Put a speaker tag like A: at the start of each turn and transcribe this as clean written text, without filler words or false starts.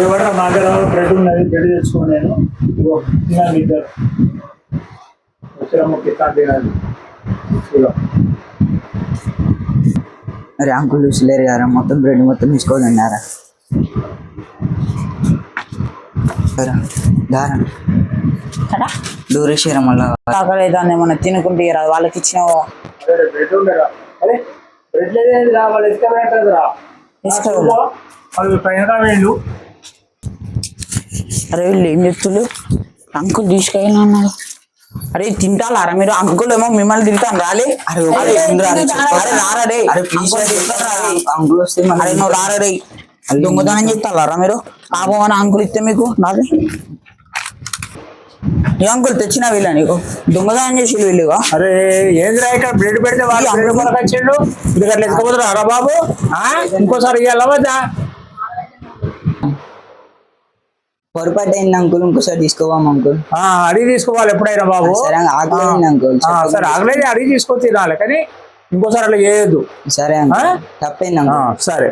A: ఇవ్వడం మా దగ్గర బ్రెడ్ ఉన్నది, బ్రెడ్ తెచ్చుకోండి. నేను ఇగో తినాలి, ఇద్దరు వచ్చిన ముఖ్య తినాలి. ఇగో
B: అరే అంకుల్ చూసలేరు కదా, మొత్తం బ్రెడ్ మొత్తం తీసుకోదన్నారా దారా దూరేశ్వరం మళ్ళా
C: ఆకలేదాన్ని ఏమన్నా తినుకుంటే రాదు, వాళ్ళకి ఇచ్చినావు.
A: అదే బ్రెడ్ ఉండరా? అరే బ్రెడ్ లేదేది రా, వాళ్ళు ఇష్టపడరా వాళ్ళు పైన వేళ్ళు.
C: అరే వీళ్ళు ఏం చెప్తున్నారు? అంకుల్ తీసుకెళ్ళి అన్నారు. అరే తింటారా మీరు? అంకుల్ ఏమో మిమ్మల్ని తింటాను రాలే. అరే రారడే,
B: అంకుల్ వస్తే
C: అరే నువ్వు రారడే. దొంగతనం చెప్తారా మీరు? పాపం అని అంకుల్ ఇస్తే మీకు రాలే. ఏ అంకుల్ తెచ్చినా వీళ్ళ నీకు దొంగతనం చేసి వీళ్ళుగా.
A: అరే ఏంద్రా ఇక్కడ బ్రెడ్ పెడితే వాళ్ళు బ్రెడ్ కొరకు వచ్చిండు, ఇది అట్లా ఎత్తుకోపోతారు. అరా బాబు ఇంకోసారి ఇవ్వాలా వద్దా?
B: పొరపాటు అయింది అంకుల్, ఇంకోసారి తీసుకోవాం అంకుల్.
A: అడిగి తీసుకోవాలి ఎప్పుడైనా బాబు.
B: సరే ఆకలి అంకుల్.
A: సరే ఆగలేదు, అడిగి తీసుకొని తినాలి, కానీ ఇంకోసారి అట్లా చేయొద్దు.
B: సరే అంకుల్, తప్పైంది అంకుల్.
A: సరే.